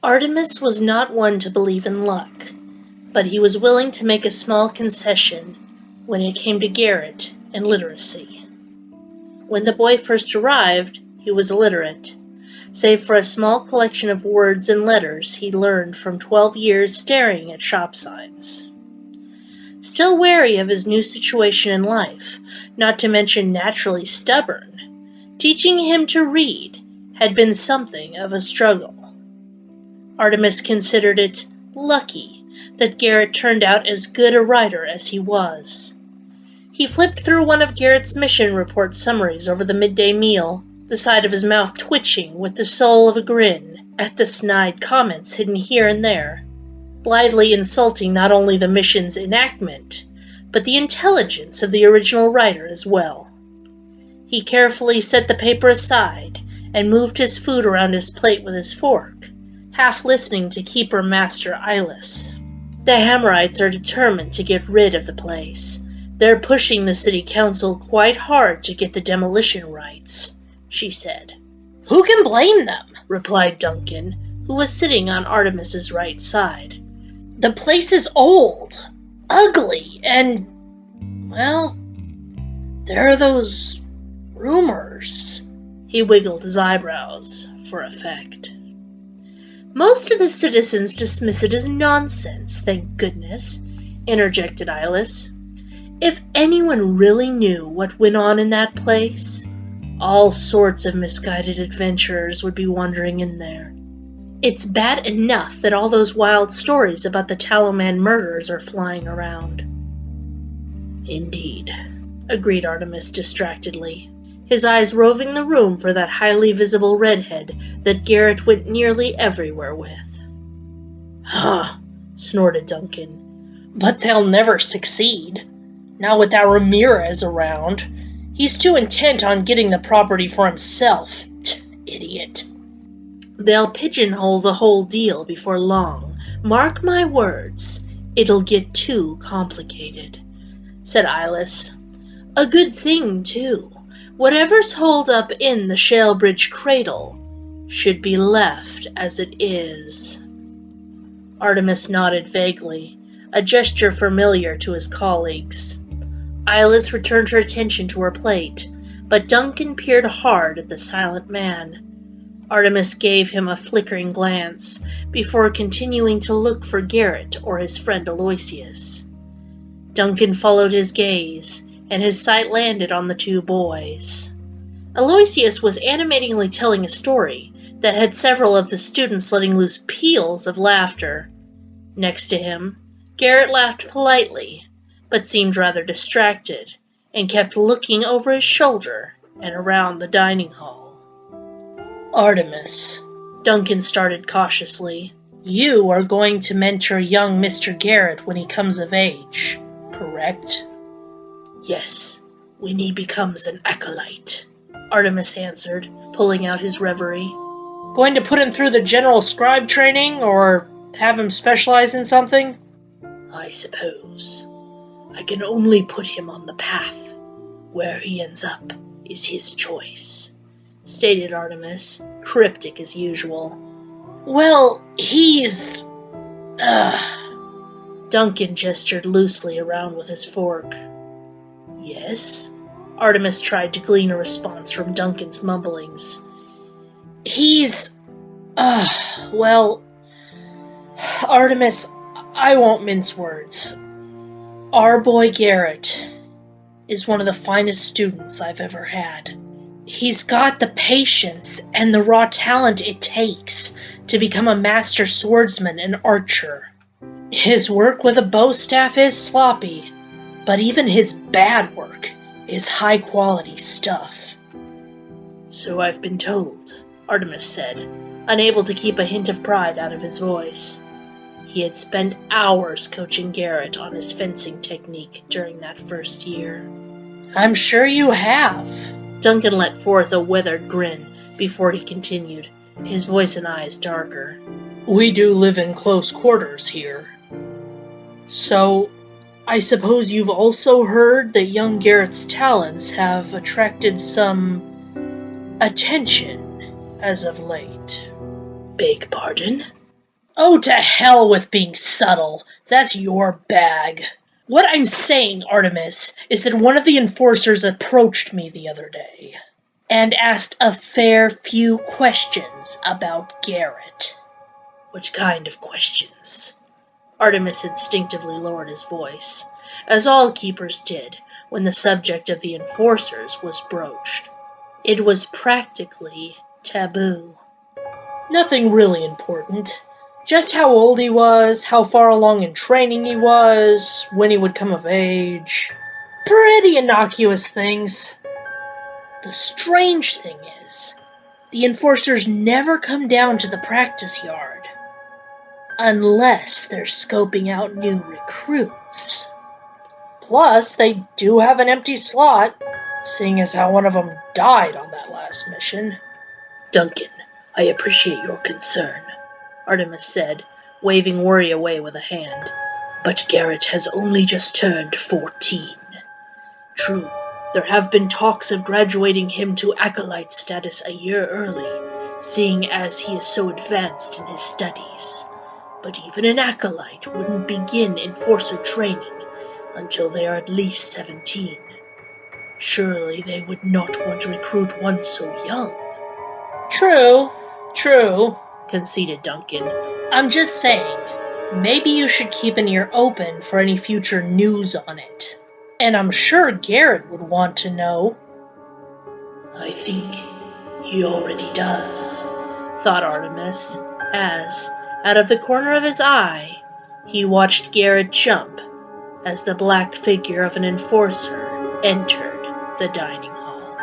Artemis was not one to believe in luck, but he was willing to make a small concession when it came to Garrett and literacy. When the boy first arrived, he was illiterate, save for a small collection of words and letters he learned from 12 years staring at shop signs. Still wary of his new situation in life, not to mention naturally stubborn, teaching him to read had been something of a struggle. Artemis considered it lucky that Garrett turned out as good a writer as he was. He flipped through one of Garrett's mission report summaries over the midday meal, the side of his mouth twitching with the soul of a grin at the snide comments hidden here and there, blithely insulting not only the mission's enactment, but the intelligence of the original writer as well. He carefully set the paper aside and moved his food around his plate with his fork, half listening to Keeper Master Eyeless. The Hammerites are determined to get rid of the place. They're pushing the city council quite hard to get the demolition rights, she said. Who can blame them? Replied Duncan, who was sitting on Artemis's right side. The place is old, ugly, and, well, there are those rumors. He wiggled his eyebrows for effect. Most of the citizens dismiss it as nonsense, thank goodness, interjected Eyeless. If anyone really knew what went on in that place, all sorts of misguided adventurers would be wandering in there. It's bad enough that all those wild stories about the Tallow-Man murders are flying around. Indeed, agreed Artemis distractedly, his eyes roving the room for that highly visible redhead that Garrett went nearly everywhere with. Huh, snorted Duncan. But they'll never succeed. Not without Ramirez around. He's too intent on getting the property for himself. Idiot. They'll pigeonhole the whole deal before long. Mark my words, it'll get too complicated, said Eyeless. A good thing, too. Whatever's holed up in the Shalebridge cradle should be left as it is. Artemis nodded vaguely, a gesture familiar to his colleagues. Eyeless returned her attention to her plate, but Duncan peered hard at the silent man. Artemis gave him a flickering glance before continuing to look for Garrett or his friend Aloysius. Duncan followed his gaze, and his sight landed on the two boys. Aloysius was animatingly telling a story that had several of the students letting loose peals of laughter. Next to him, Garrett laughed politely, but seemed rather distracted, and kept looking over his shoulder and around the dining hall. Artemis, Duncan started cautiously, you are going to mentor young Mr. Garrett when he comes of age, correct? Yes, when he becomes an acolyte, Artemis answered, pulling out his reverie. Going to put him through the general scribe training, or have him specialize in something? I suppose. I can only put him on the path. Where he ends up is his choice, stated Artemis, cryptic as usual. Well, he's... Duncan gestured loosely around with his fork. Yes? Artemis tried to glean a response from Duncan's mumblings. He's... well... Artemis, I won't mince words. Our boy Garrett is one of the finest students I've ever had. He's got the patience and the raw talent it takes to become a master swordsman and archer. His work with a bow staff is sloppy, but even his bad work is high-quality stuff. So I've been told, Artemis said, unable to keep a hint of pride out of his voice. He had spent hours coaching Garrett on his fencing technique during that first year. I'm sure you have. Duncan let forth a weathered grin before he continued, his voice and eyes darker. We do live in close quarters here. So, I suppose you've also heard that young Garrett's talents have attracted some attention as of late. Beg pardon? Oh, to hell with being subtle. That's your bag. What I'm saying, Artemis, is that one of the enforcers approached me the other day and asked a fair few questions about Garrett. Which kind of questions? Artemis instinctively lowered his voice, as all keepers did when the subject of the enforcers was broached. It was practically taboo. Nothing really important. Just how old he was, how far along in training he was, when he would come of age. Pretty innocuous things. The strange thing is, the enforcers never come down to the practice yard. Unless they're scoping out new recruits. Plus, they do have an empty slot, seeing as how one of them died on that last mission. Duncan, I appreciate your concern, Artemis said, waving worry away with a hand. But Garrett has only just turned 14. True, there have been talks of graduating him to acolyte status a year early, seeing as he is so advanced in his studies. But even an acolyte wouldn't begin enforcer training until they are at least 17. Surely they would not want to recruit one so young. True, conceded Duncan. I'm just saying, maybe you should keep an ear open for any future news on it. And I'm sure Garrett would want to know. I think he already does, thought Artemis, as, out of the corner of his eye, he watched Garrett jump as the black figure of an enforcer entered the dining hall.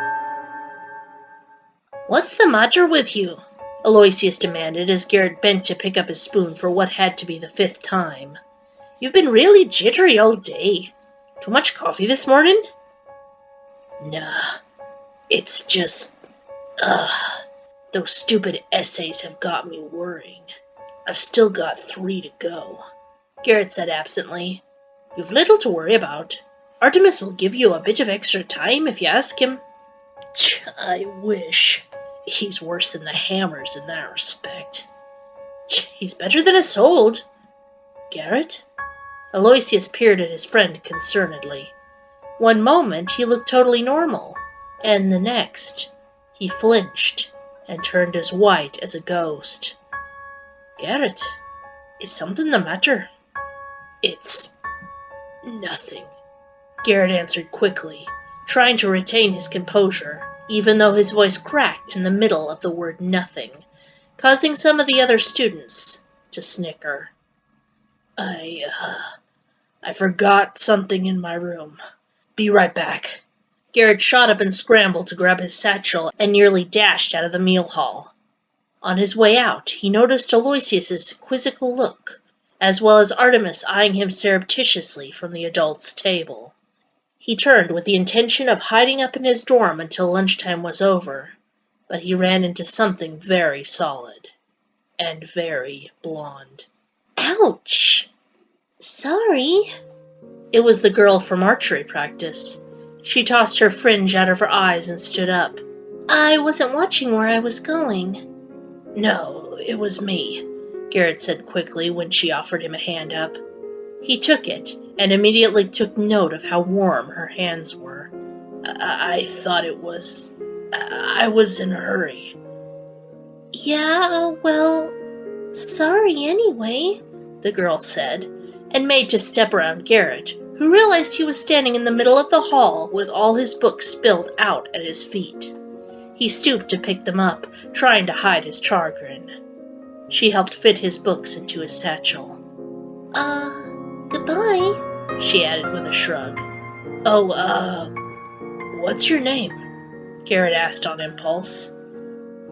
What's the matter with you? Aloysius demanded as Garrett bent to pick up his spoon for what had to be the 5th time. You've been really jittery all day. Too much coffee this morning? Nah, it's just... those stupid essays have got me worrying. I've still got 3 to go, Garrett said absently. You've little to worry about. Artemis will give you a bit of extra time if you ask him. I wish. He's worse than the Hammers in that respect. He's better than Isolde. Garrett? Aloysius peered at his friend concernedly. One moment he looked totally normal, and the next he flinched and turned as white as a ghost. Garrett, is something the matter? It's nothing, Garrett answered quickly, trying to retain his composure, even though his voice cracked in the middle of the word nothing, causing some of the other students to snicker. I forgot something in my room. Be right back. Garrett shot up and scrambled to grab his satchel and nearly dashed out of the meal hall. On his way out, he noticed Aloysius's quizzical look, as well as Artemis eyeing him surreptitiously from the adults' table. He turned with the intention of hiding up in his dorm until lunchtime was over, but he ran into something very solid and very blonde. Ouch! Sorry. It was the girl from archery practice. She tossed her fringe out of her eyes and stood up. I wasn't watching where I was going. No, it was me, Garrett said quickly when she offered him a hand up. He took it and immediately took note of how warm her hands were. I thought it was... I was in a hurry. Yeah, well, sorry anyway, the girl said, and made to step around Garrett, who realized he was standing in the middle of the hall with all his books spilled out at his feet. He stooped to pick them up, trying to hide his chagrin. She helped fit his books into his satchel. Goodbye, she added with a shrug. What's your name? Garrett asked on impulse.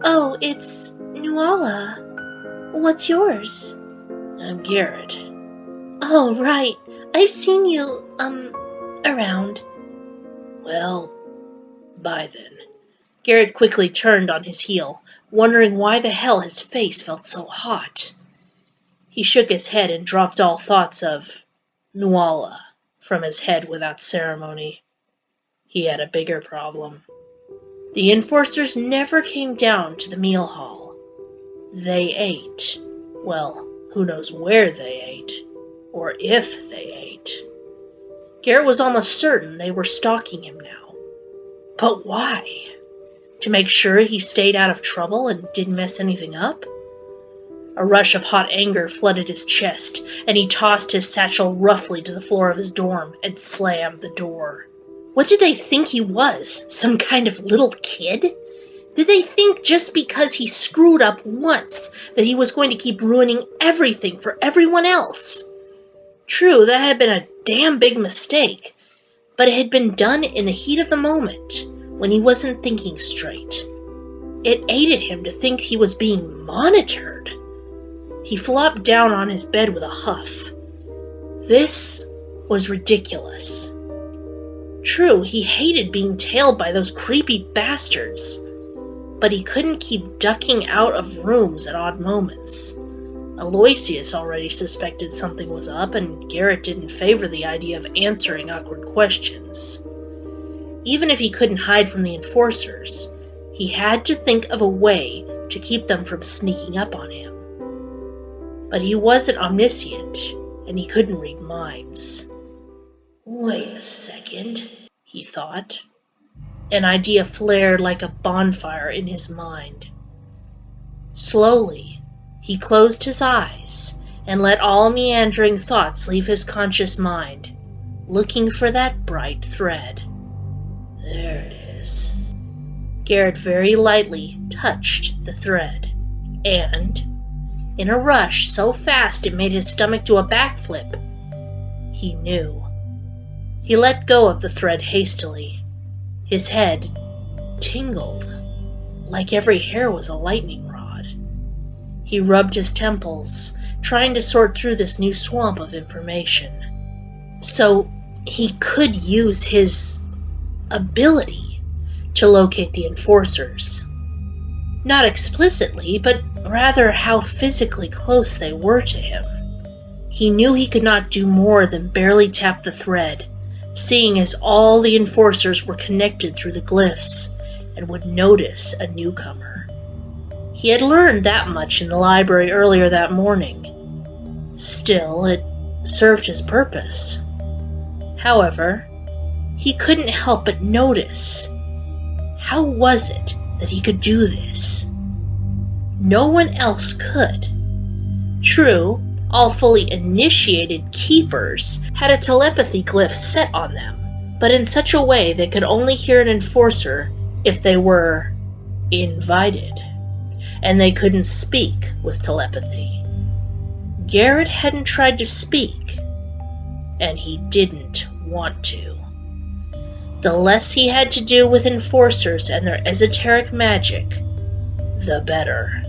Oh, it's Nuala. What's yours? I'm Garrett. Oh, right. I've seen you, around. Well, bye then. Garrett quickly turned on his heel, wondering why the hell his face felt so hot. He shook his head and dropped all thoughts of Nuala from his head without ceremony. He had a bigger problem. The enforcers never came down to the meal hall. They ate, well, Who knows where they ate, or if they ate. Garrett was almost certain they were stalking him now. But why? To make sure he stayed out of trouble and didn't mess anything up? A rush of hot anger flooded his chest, and he tossed his satchel roughly to the floor of his dorm and slammed the door. What did they think he was? Some kind of little kid? Did they think just because he screwed up once that he was going to keep ruining everything for everyone else? True, that had been a damn big mistake, but it had been done in the heat of the moment, when he wasn't thinking straight. It aided him to think he was being monitored. He flopped down on his bed with a huff. This was ridiculous. True, he hated being tailed by those creepy bastards, but he couldn't keep ducking out of rooms at odd moments. Aloysius already suspected something was up, and Garrett didn't favor the idea of answering awkward questions. Even if he couldn't hide from the enforcers, he had to think of a way to keep them from sneaking up on him. But he wasn't omniscient, and he couldn't read minds. Wait a second, he thought. An idea flared like a bonfire in his mind. Slowly, he closed his eyes and let all meandering thoughts leave his conscious mind, looking for that bright thread. There it is. Garrett very lightly touched the thread, and, in a rush so fast it made his stomach do a backflip, he knew. He let go of the thread hastily. His head tingled, like every hair was a lightning rod. He rubbed his temples, trying to sort through this new swamp of information. So he could use his ability to locate the enforcers. Not explicitly, but rather how physically close they were to him. He knew he could not do more than barely tap the thread, seeing as all the enforcers were connected through the glyphs and would notice a newcomer. He had learned that much in the library earlier that morning. Still, it served his purpose. However, he couldn't help but notice. How was it that he could do this? No one else could. True, all fully initiated keepers had a telepathy glyph set on them, but in such a way they could only hear an enforcer if they were invited, and they couldn't speak with telepathy. Garrett hadn't tried to speak, and he didn't want to. The less he had to do with enforcers and their esoteric magic, the better.